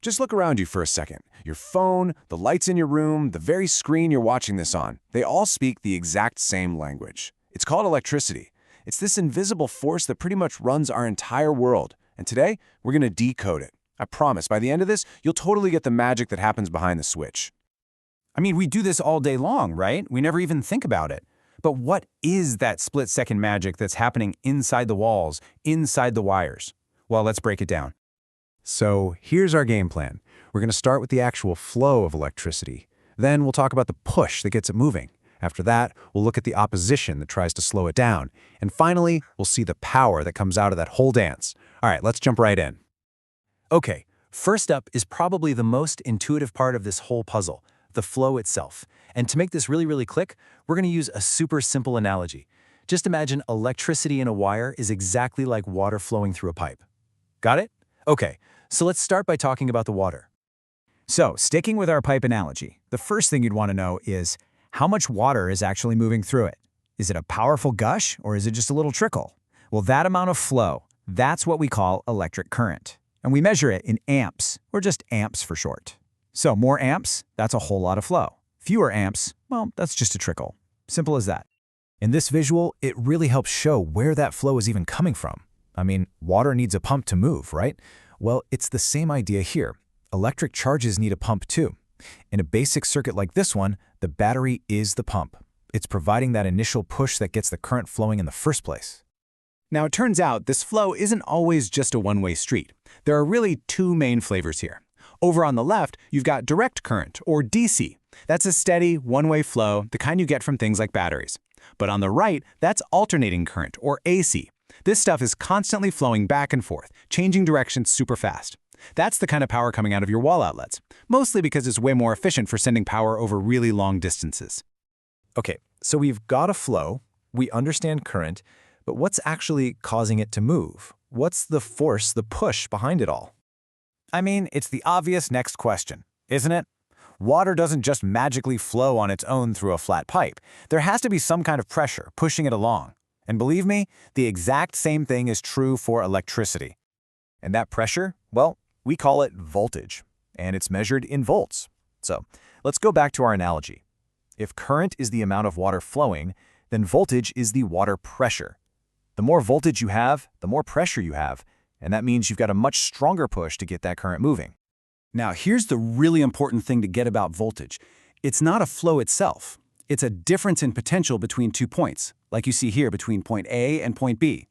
Just look around you for a second. Your phone, the lights in your room, the very screen you're watching this on, they all speak the exact same language. It's called electricity. It's this invisible force that pretty much runs our entire world. And today, we're going to decode it. I promise, by the end of this, you'll totally get the magic that happens behind the switch. I mean, we do this all day long, right? We never even think about it. But what is that split-second magic that's happening inside the walls, inside the wires? Well, let's break it down. So here's our game plan. We're going to start with the actual flow of electricity. Then we'll talk about the push that gets it moving. After that, we'll look at the opposition that tries to slow it down. And finally, we'll see the power that comes out of that whole dance. All right, let's jump right in. Okay, first up is probably the most intuitive part of this whole puzzle, the flow itself. And to make this really click, we're going to use a super simple analogy. Just imagine electricity in a wire is exactly like water flowing through a pipe. Got it? Okay, so let's start by talking about the water. So, sticking with our pipe analogy, the first thing you'd want to know is how much water is actually moving through it. Is it a powerful gush or is it just a little trickle? Well, that amount of flow, that's what we call electric current. And we measure it in amps, or just amps for short. So more amps, that's a whole lot of flow. Fewer amps, well, that's just a trickle. Simple as that. In this visual, it really helps show where that flow is even coming from. I mean, water needs a pump to move, right? Well, it's the same idea here. Electric charges need a pump too. In a basic circuit like this one, the battery is the pump. It's providing that initial push that gets the current flowing in the first place. Now, it turns out this flow isn't always just a one-way street. There are really two main flavors here. Over on the left, you've got direct current, or DC. That's a steady, one-way flow, the kind you get from things like batteries. But on the right, that's alternating current, or AC. This stuff is constantly flowing back and forth, changing directions super fast. That's the kind of power coming out of your wall outlets, mostly because it's way more efficient for sending power over really long distances. Okay, so we've got a flow, we understand current, but what's actually causing it to move? What's the force, the push behind it all? I mean, it's the obvious next question, isn't it? Water doesn't just magically flow on its own through a flat pipe. There has to be some kind of pressure pushing it along. And believe me, the exact same thing is true for electricity. And that pressure, well, we call it voltage, and it's measured in volts. So let's go back to our analogy. If current is the amount of water flowing, then voltage is the water pressure. The more voltage you have, the more pressure you have, and that means you've got a much stronger push to get that current moving. Now, here's the really important thing to get about voltage. It's not a flow itself. It's a difference in potential between 2 points, like you see here between point A and point B.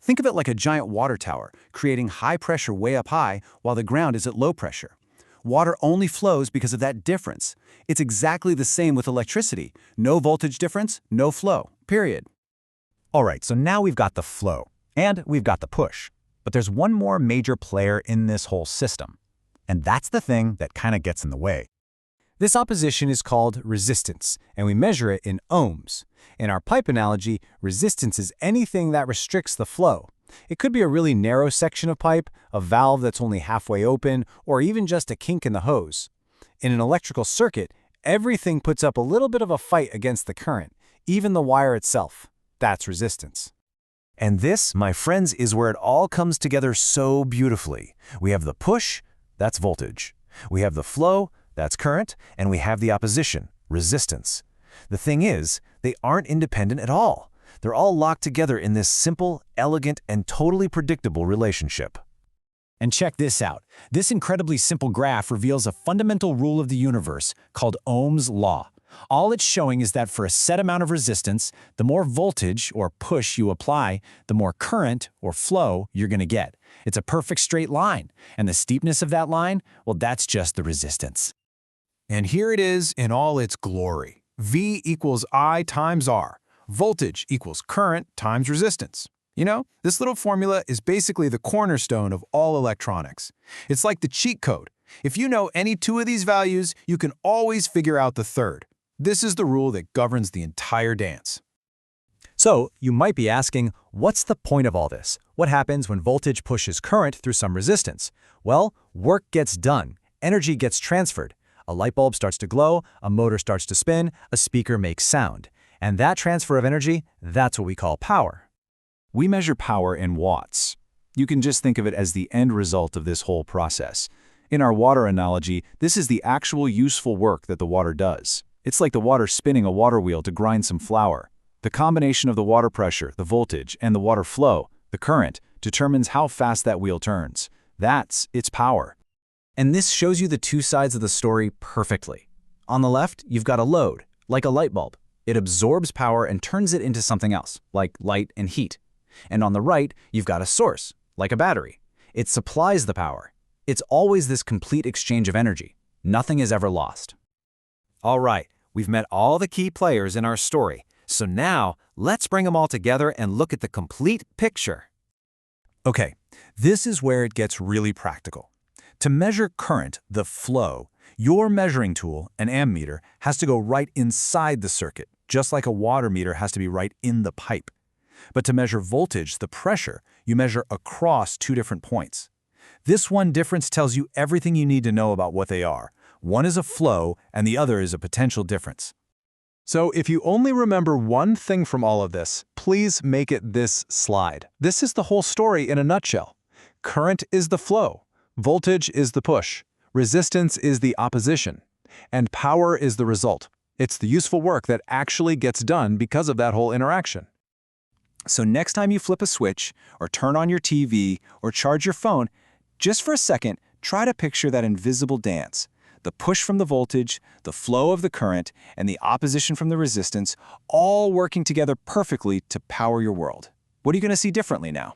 Think of it like a giant water tower, creating high pressure way up high while the ground is at low pressure. Water only flows because of that difference. It's exactly the same with electricity. No voltage difference, no flow, period. All right, so now we've got the flow, and we've got the push. But there's one more major player in this whole system. And that's the thing that kind of gets in the way. This opposition is called resistance, and we measure it in ohms. In our pipe analogy, resistance is anything that restricts the flow. It could be a really narrow section of pipe, a valve that's only halfway open, or even just a kink in the hose. In an electrical circuit, everything puts up a little bit of a fight against the current, even the wire itself. That's resistance. And this, my friends, is where it all comes together so beautifully. We have the push, that's voltage. We have the flow, that's current, and we have the opposition, resistance. The thing is, they aren't independent at all. They're all locked together in this simple, elegant, and totally predictable relationship. And check this out. This incredibly simple graph reveals a fundamental rule of the universe called Ohm's law. All it's showing is that for a set amount of resistance, the more voltage, or push, you apply, the more current, or flow, you're going to get. It's a perfect straight line. And the steepness of that line, well, that's just the resistance. And here it is in all its glory. V equals I times R. Voltage equals current times resistance. You know, this little formula is basically the cornerstone of all electronics. It's like the cheat code. If you know any two of these values, you can always figure out the third. This is the rule that governs the entire dance. So, you might be asking, what's the point of all this? What happens when voltage pushes current through some resistance? Well, work gets done, energy gets transferred. A light bulb starts to glow, a motor starts to spin, a speaker makes sound. And that transfer of energy, that's what we call power. We measure power in watts. You can just think of it as the end result of this whole process. In our water analogy, this is the actual useful work that the water does. It's like the water spinning a water wheel to grind some flour. The combination of the water pressure, the voltage, and the water flow, the current, determines how fast that wheel turns. That's its power. And this shows you the two sides of the story perfectly. On the left, you've got a load, like a light bulb. It absorbs power and turns it into something else, like light and heat. And on the right, you've got a source, like a battery. It supplies the power. It's always this complete exchange of energy. Nothing is ever lost. All right, we've met all the key players in our story. So now, let's bring them all together and look at the complete picture. Okay, this is where it gets really practical. To measure current, the flow, your measuring tool, an ammeter, has to go right inside the circuit, just like a water meter has to be right in the pipe. But to measure voltage, the pressure, you measure across two different points. This one difference tells you everything you need to know about what they are. One is a flow, and the other is a potential difference. So if you only remember one thing from all of this, please make it this slide. This is the whole story in a nutshell. Current is the flow, voltage is the push, resistance is the opposition, and power is the result. It's the useful work that actually gets done because of that whole interaction. So next time you flip a switch, or turn on your TV, or charge your phone, just for a second, try to picture that invisible dance. The push from the voltage, the flow of the current, and the opposition from the resistance, all working together perfectly to power your world. What are you going to see differently now?